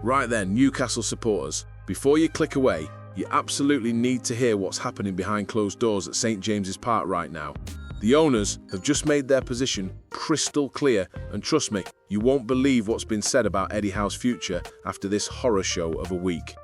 Right then, Newcastle supporters, before you click away, you absolutely need to hear what's happening behind closed doors at St James's Park right now. The owners have just made their position crystal clear, and trust me, you won't believe what's been said about Eddie Howe's future after this horror show of a week.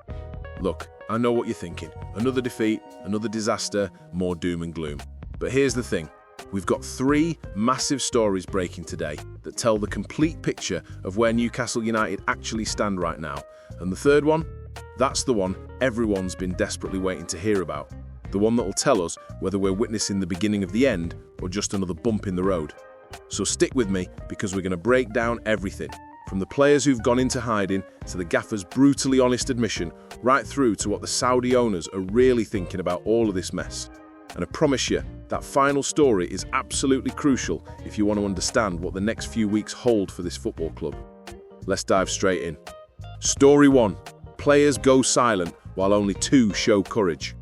Look, I know what you're thinking. Another defeat, another disaster, more doom and gloom. But here's the thing. We've got 3 massive stories breaking today that tell the complete picture of where Newcastle United actually stand right now. And the third one? That's the one everyone's been desperately waiting to hear about. The one that will tell us whether we're witnessing the beginning of the end or just another bump in the road. So stick with me, because we're going to break down everything, from the players who've gone into hiding to the gaffer's brutally honest admission, right through to what the Saudi owners are really thinking about all of this mess. And I promise you, that final story is absolutely crucial if you want to understand what the next few weeks hold for this football club. Let's dive straight in. Story 1. Players go silent while only 2 show courage.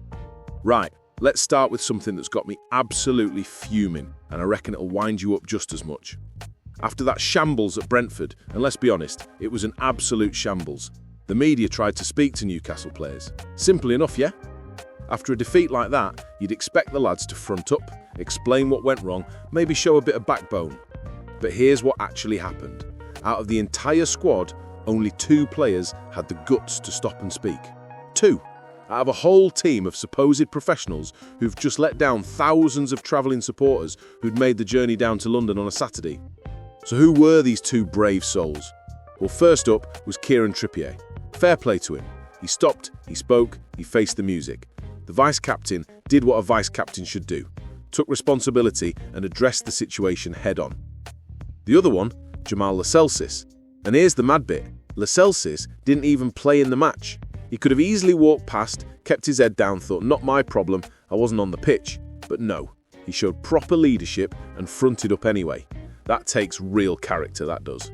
Right, let's start with something that's got me absolutely fuming, and I reckon it'll wind you up just as much. After that shambles at Brentford, and let's be honest, it was an absolute shambles, the media tried to speak to Newcastle players. Simple enough, yeah? After a defeat like that, you'd expect the lads to front up, explain what went wrong, maybe show a bit of backbone. But here's what actually happened. Out of the entire squad, only 2 players had the guts to stop and speak. 2. Out of a whole team of supposed professionals who've just let down thousands of travelling supporters who'd made the journey down to London on a Saturday. So who were these 2 brave souls? Well, first up was Kieran Trippier. Fair play to him. He stopped, he spoke, he faced the music. The vice-captain did what a vice-captain should do, took responsibility and addressed the situation head-on. The other one, Jamal Lascelles. And here's the mad bit. Lascelles didn't even play in the match. He could have easily walked past, kept his head down, thought, not my problem, I wasn't on the pitch. But no, he showed proper leadership and fronted up anyway. That takes real character, that does.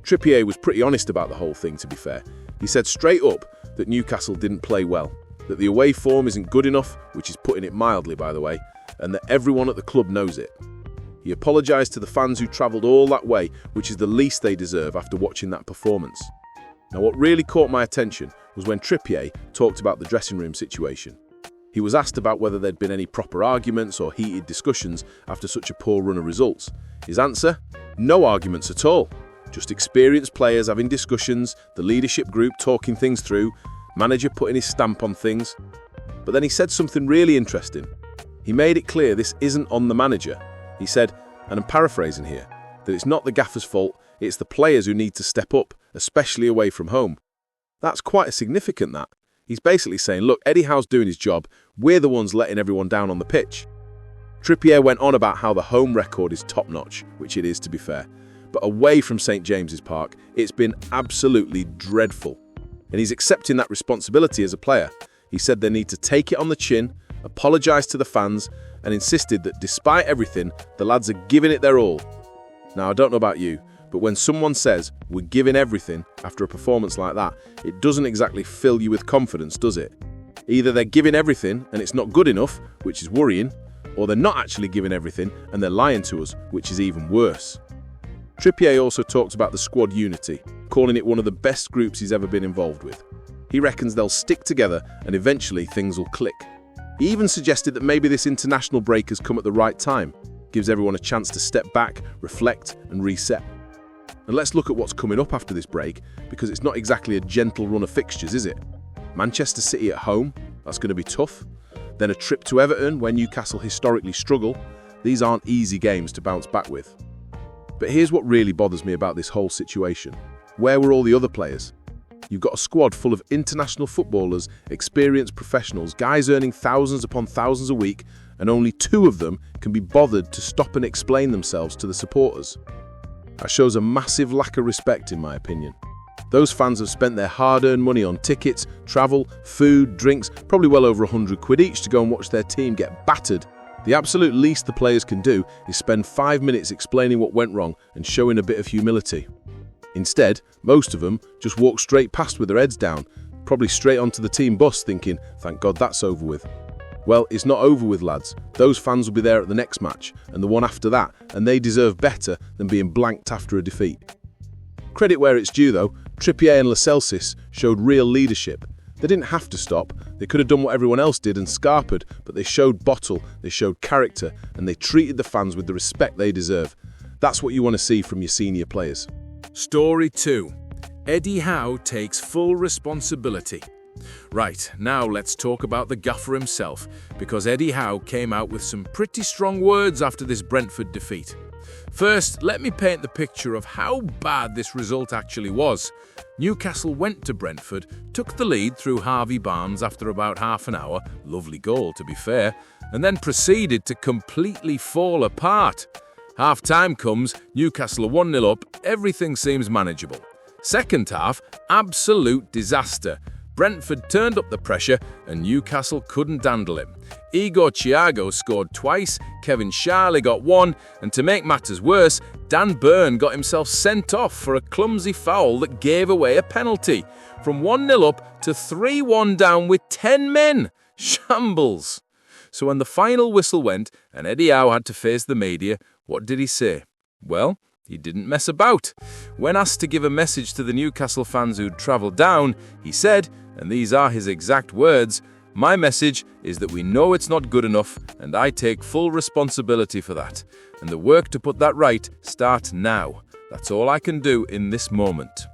Trippier was pretty honest about the whole thing, to be fair. He said straight up that Newcastle didn't play well, that the away form isn't good enough, which is putting it mildly, by the way, and that everyone at the club knows it. He apologised to the fans who travelled all that way, which is the least they deserve after watching that performance. Now, what really caught my attention was when Trippier talked about the dressing room situation. He was asked about whether there'd been any proper arguments or heated discussions after such a poor run of results. His answer? No arguments at all. Just experienced players having discussions, the leadership group talking things through, manager putting his stamp on things. But then he said something really interesting. He made it clear this isn't on the manager. He said, and I'm paraphrasing here, that it's not the gaffer's fault, it's the players who need to step up, especially away from home. That's quite significant, that. He's basically saying, look, Eddie Howe's doing his job, we're the ones letting everyone down on the pitch. Trippier went on about how the home record is top-notch, which it is, to be fair. But away from St James's Park, it's been absolutely dreadful. And he's accepting that responsibility as a player. He said they need to take it on the chin, apologise to the fans, and insisted that despite everything, the lads are giving it their all. Now, I don't know about you, but when someone says, we're giving everything after a performance like that, it doesn't exactly fill you with confidence, does it? Either they're giving everything and it's not good enough, which is worrying, or they're not actually giving everything and they're lying to us, which is even worse. Trippier also talked about the squad unity, calling it one of the best groups he's ever been involved with. He reckons they'll stick together and eventually things will click. He even suggested that maybe this international break has come at the right time, gives everyone a chance to step back, reflect and reset. And let's look at what's coming up after this break, because it's not exactly a gentle run of fixtures, is it? Manchester City at home, that's going to be tough. Then a trip to Everton, where Newcastle historically struggle. These aren't easy games to bounce back with. But here's what really bothers me about this whole situation. Where were all the other players? You've got a squad full of international footballers, experienced professionals, guys earning thousands upon thousands a week, and only 2 of them can be bothered to stop and explain themselves to the supporters. That shows a massive lack of respect, in my opinion. Those fans have spent their hard-earned money on tickets, travel, food, drinks, probably well over £100 each to go and watch their team get battered. The absolute least the players can do is spend 5 minutes explaining what went wrong and showing a bit of humility. Instead, most of them just walk straight past with their heads down, probably straight onto the team bus thinking, thank God that's over with. Well, it's not over with, lads. Those fans will be there at the next match and the one after that, and they deserve better than being blanked after a defeat. Credit where it's due, though. Trippier and Lascelles showed real leadership. They didn't have to stop. They could have done what everyone else did and scarpered, but they showed bottle, they showed character, and they treated the fans with the respect they deserve. That's what you want to see from your senior players. Story 2. Eddie Howe takes full responsibility. Right, now let's talk about the gaffer himself, because Eddie Howe came out with some pretty strong words after this Brentford defeat. First, let me paint the picture of how bad this result actually was. Newcastle went to Brentford, took the lead through Harvey Barnes after about half an hour, lovely goal to be fair, and then proceeded to completely fall apart. Half-time comes, Newcastle are 1-0 up, everything seems manageable. Second half, absolute disaster. Brentford turned up the pressure and Newcastle couldn't handle him. Igor Thiago scored twice, Kevin Charlie got one, and to make matters worse, Dan Burn got himself sent off for a clumsy foul that gave away a penalty. From 1-0 up to 3-1 down with 10 men. Shambles. So when the final whistle went and Eddie Howe had to face the media, what did he say? Well, he didn't mess about. When asked to give a message to the Newcastle fans who'd travelled down, he said, and these are his exact words, "My message is that we know it's not good enough and I take full responsibility for that. And the work to put that right starts now. That's all I can do in this moment."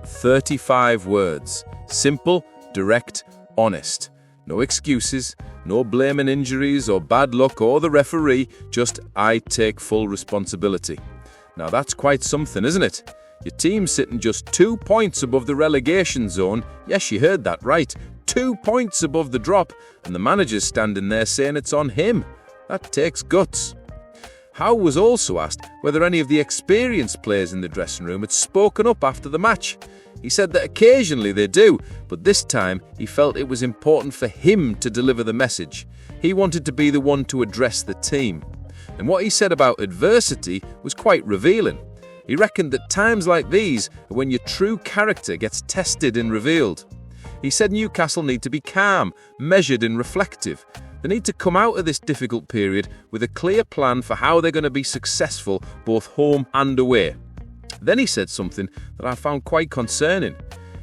35 words. Simple, direct, honest. No excuses, no blaming injuries or bad luck or the referee, just I take full responsibility. Now that's quite something, isn't it? Your team's sitting just 2 points above the relegation zone. Yes, you heard that right. 2 points above the drop, and the manager's standing there saying it's on him. That takes guts. Howe was also asked whether any of the experienced players in the dressing room had spoken up after the match. He said that occasionally they do, but this time he felt it was important for him to deliver the message. He wanted to be the one to address the team. And what he said about adversity was quite revealing. He reckoned that times like these are when your true character gets tested and revealed. He said Newcastle need to be calm, measured and reflective. They need to come out of this difficult period with a clear plan for how they're going to be successful both home and away. Then he said something that I found quite concerning.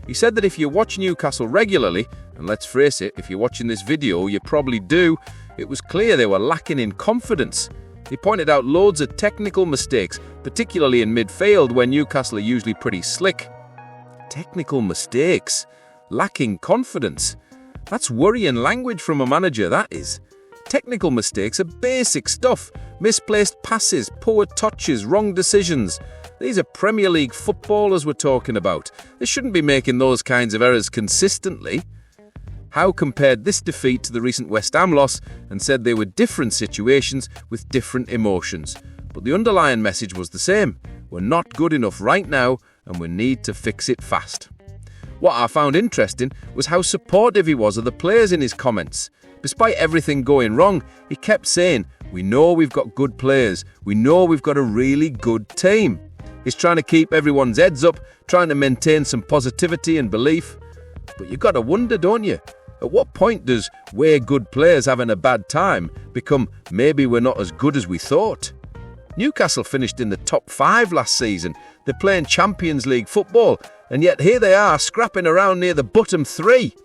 He said that if you watch Newcastle regularly, and let's face it, if you're watching this video, you probably do, it was clear they were lacking in confidence. He pointed out loads of technical mistakes, particularly in midfield when Newcastle are usually pretty slick. Technical mistakes? Lacking confidence? That's worrying language from a manager, that is. Technical mistakes are basic stuff. Misplaced passes, poor touches, wrong decisions. These are Premier League footballers we're talking about. They shouldn't be making those kinds of errors consistently. Howe compared this defeat to the recent West Ham loss and said they were different situations with different emotions. But the underlying message was the same. We're not good enough right now and we need to fix it fast. What I found interesting was how supportive he was of the players in his comments. Despite everything going wrong, he kept saying, "We know we've got good players. We know we've got a really good team." He's trying to keep everyone's heads up, trying to maintain some positivity and belief. But you got to wonder, don't you? At what point does "we're good players having a bad time" become "maybe we're not as good as we thought"? Newcastle finished in the top 5 last season. They're playing Champions League football, and yet here they are scrapping around near the bottom 3.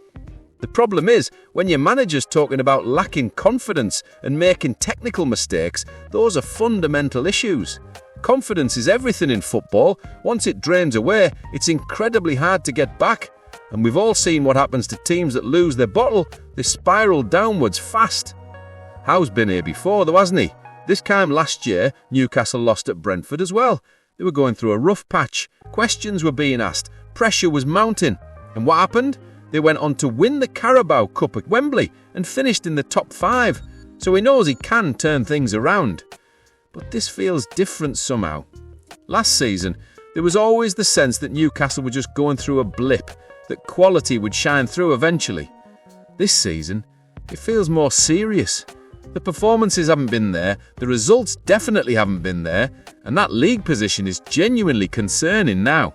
The problem is, when your manager's talking about lacking confidence and making technical mistakes, those are fundamental issues. Confidence is everything in football. Once it drains away, it's incredibly hard to get back. And we've all seen what happens to teams that lose their bottle. They spiral downwards fast. Howe's been here before though, hasn't he? This time last year, Newcastle lost at Brentford as well. They were going through a rough patch. Questions were being asked. Pressure was mounting. And what happened? They went on to win the Carabao Cup at Wembley and finished in the top 5. So he knows he can turn things around. But this feels different somehow. Last season, there was always the sense that Newcastle were just going through a blip, that quality would shine through eventually. This season, it feels more serious. The performances haven't been there, the results definitely haven't been there, and that league position is genuinely concerning now.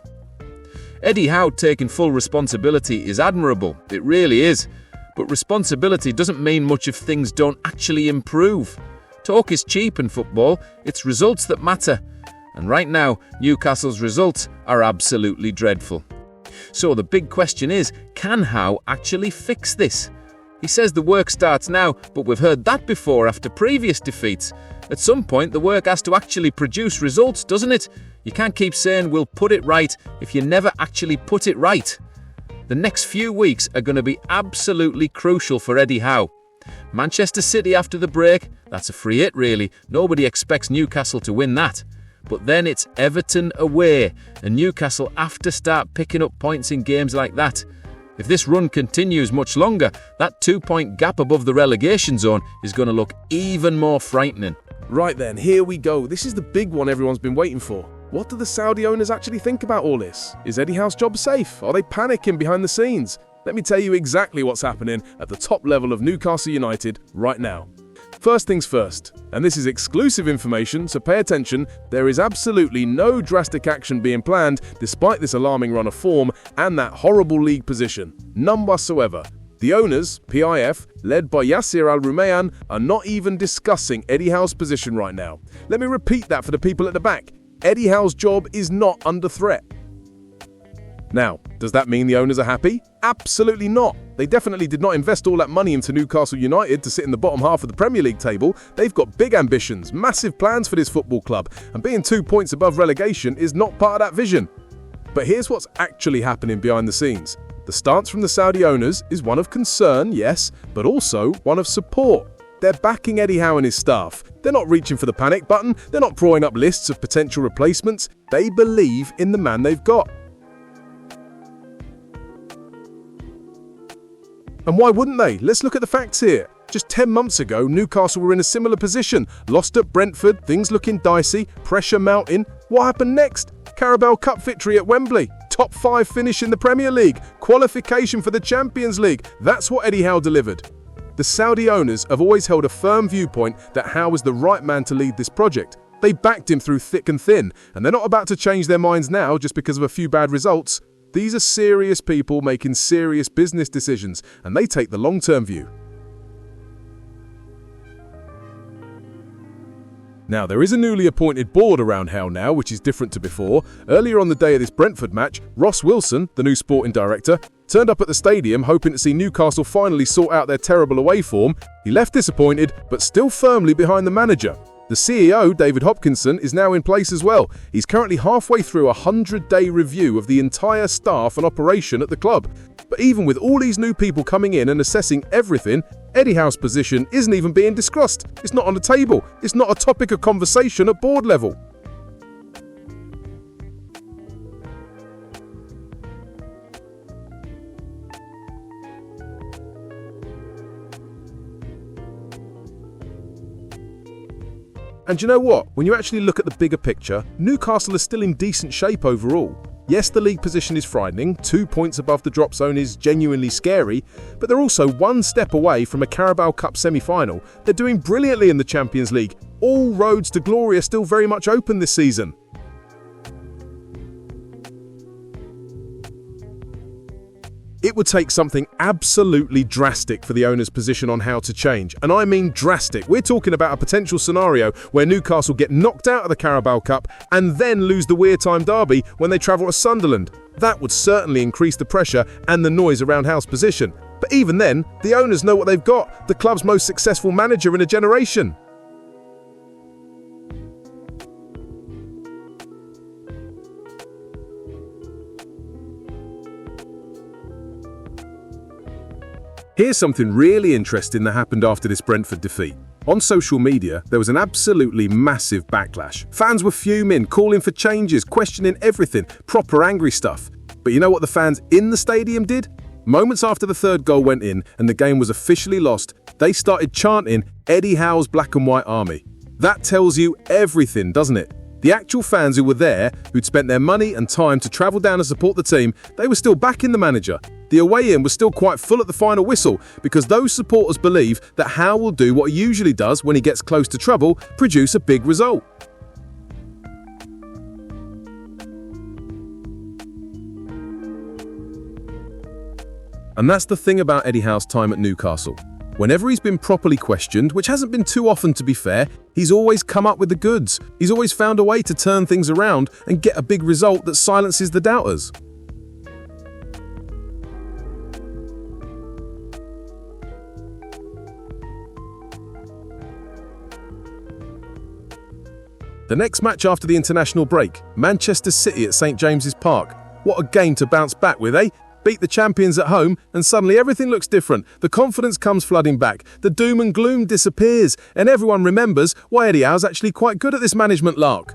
Eddie Howe taking full responsibility is admirable, it really is. But responsibility doesn't mean much if things don't actually improve. Talk is cheap in football, it's results that matter. And right now, Newcastle's results are absolutely dreadful. So the big question is, can Howe actually fix this? He says the work starts now, but we've heard that before after previous defeats. At some point, the work has to actually produce results, doesn't it? You can't keep saying we'll put it right if you never actually put it right. The next few weeks are going to be absolutely crucial for Eddie Howe. Manchester City after the break, that's a free hit really. Nobody expects Newcastle to win that. But then it's Everton away, and Newcastle have to start picking up points in games like that. If this run continues much longer, that 2-point gap above the relegation zone is going to look even more frightening. Right then, here we go. This is the big one everyone's been waiting for. What do the Saudi owners actually think about all this? Is Eddie Howe's job safe? Are they panicking behind the scenes? Let me tell you exactly what's happening at the top level of Newcastle United right now. First things first, and this is exclusive information, so pay attention, there is absolutely no drastic action being planned despite this alarming run of form and that horrible league position. None whatsoever. The owners, PIF, led by Yasser Al-Rumayyan, are not even discussing Eddie Howe's position right now. Let me repeat that for the people at the back. Eddie Howe's job is not under threat. Now, does that mean the owners are happy? Absolutely not. They definitely did not invest all that money into Newcastle United to sit in the bottom half of the Premier League table. They've got big ambitions, massive plans for this football club, and being 2 points above relegation is not part of that vision. But here's what's actually happening behind the scenes. The stance from the Saudi owners is one of concern, yes, but also one of support. They're backing Eddie Howe and his staff. They're not reaching for the panic button. They're not drawing up lists of potential replacements. They believe in the man they've got. And why wouldn't they? Let's look at the facts here. Just 10 months ago, Newcastle were in a similar position. Lost at Brentford, things looking dicey, pressure mounting. What happened next? Carabao Cup victory at Wembley. Top 5 finish in the Premier League. Qualification for the Champions League. That's what Eddie Howe delivered. The Saudi owners have always held a firm viewpoint that Howe was the right man to lead this project. They backed him through thick and thin, and they're not about to change their minds now just because of a few bad results. These are serious people making serious business decisions, and they take the long-term view. Now, there is a newly appointed board around Howe now, which is different to before. Earlier on the day of this Brentford match, Ross Wilson, the new sporting director, turned up at the stadium hoping to see Newcastle finally sort out their terrible away form. He left disappointed, but still firmly behind the manager. The CEO, David Hopkinson, is now in place as well. He's currently halfway through a 100-day review of the entire staff and operation at the club. But even with all these new people coming in and assessing everything, Eddie Howe's position isn't even being discussed. It's not on the table. It's not a topic of conversation at board level. And you know what? When you actually look at the bigger picture, Newcastle is still in decent shape overall. Yes, the league position is frightening, 2 points above the drop zone is genuinely scary, but they're also one step away from a Carabao Cup semi-final. They're doing brilliantly in the Champions League. All roads to glory are still very much open this season. It would take something absolutely drastic for the owner's position on Howe to change, and I mean drastic. We're talking about a potential scenario where Newcastle get knocked out of the Carabao Cup and then lose the Wear Time derby when they travel to Sunderland. That would certainly increase the pressure and the noise around Howe's position. But even then, the owners know what they've got, the club's most successful manager in a generation. Here's something really interesting that happened after this Brentford defeat. On social media, there was an absolutely massive backlash. Fans were fuming, calling for changes, questioning everything, proper angry stuff. But you know what the fans in the stadium did? Moments after the third goal went in and the game was officially lost, they started chanting Eddie Howe's Black and White Army. That tells you everything, doesn't it? The actual fans who were there, who'd spent their money and time to travel down and support the team, they were still backing the manager. The away end was still quite full at the final whistle because those supporters believe that Howe will do what he usually does when he gets close to trouble, produce a big result. And that's the thing about Eddie Howe's time at Newcastle. Whenever he's been properly questioned, which hasn't been too often to be fair, he's always come up with the goods. He's always found a way to turn things around and get a big result that silences the doubters. The next match after the international break, Manchester City at St James's Park. What a game to bounce back with, eh? Beat the champions at home, and suddenly everything looks different. The confidence comes flooding back, the doom and gloom disappears, and everyone remembers why Eddie Howe's actually quite good at this management lark.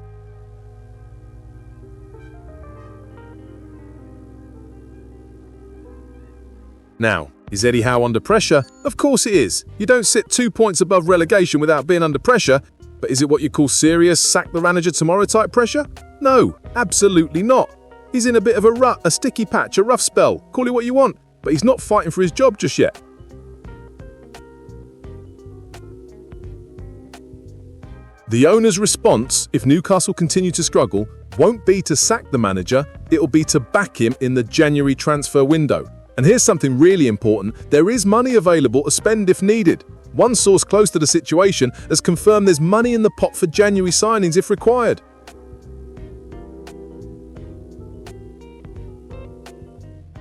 Now, is Eddie Howe under pressure? Of course it is. You don't sit 2 points above relegation without being under pressure. But is it what you call serious sack the manager tomorrow type pressure? No, absolutely not. He's in a bit of a rut, a sticky patch, a rough spell. Call it what you want, but he's not fighting for his job just yet. The owner's response, if Newcastle continue to struggle, won't be to sack the manager, it'll be to back him in the January transfer window. And here's something really important, there is money available to spend if needed. One source close to the situation has confirmed there's money in the pot for January signings if required.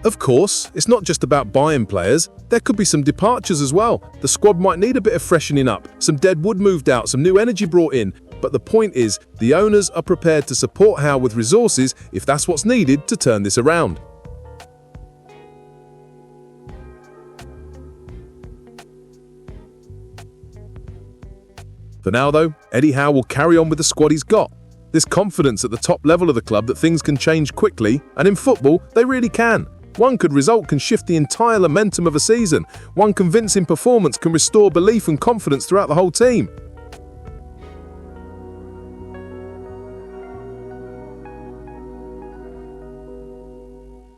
Of course, it's not just about buying players, there could be some departures as well. The squad might need a bit of freshening up, some dead wood moved out, some new energy brought in. But the point is, the owners are prepared to support Howe with resources if that's what's needed to turn this around. For now though, Eddie Howe will carry on with the squad he's got. There's confidence at the top level of the club that things can change quickly, and in football, they really can. One good result can shift the entire momentum of a season. One convincing performance can restore belief and confidence throughout the whole team.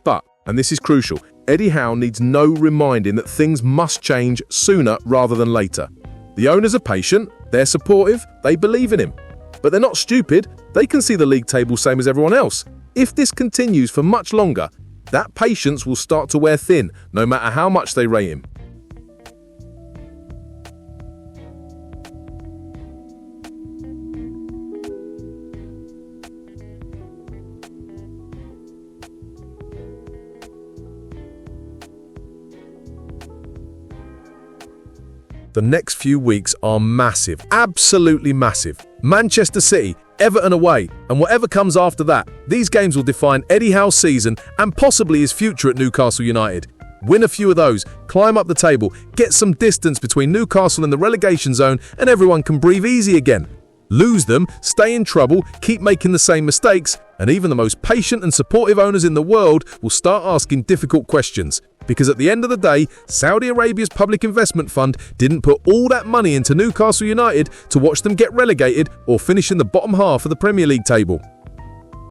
But, and this is crucial, Eddie Howe needs no reminding that things must change sooner rather than later. The owners are patient, they're supportive, they believe in him. But they're not stupid, they can see the league table same as everyone else. If this continues for much longer, that patience will start to wear thin, no matter how much they rate him. The next few weeks are massive, absolutely massive. Manchester City, Everton away, and whatever comes after that, these games will define Eddie Howe's season and possibly his future at Newcastle United. Win a few of those, climb up the table, get some distance between Newcastle and the relegation zone, and everyone can breathe easy again. Lose them, stay in trouble, keep making the same mistakes, and even the most patient and supportive owners in the world will start asking difficult questions. Because at the end of the day, Saudi Arabia's public investment fund didn't put all that money into Newcastle United to watch them get relegated or finish in the bottom half of the Premier League table.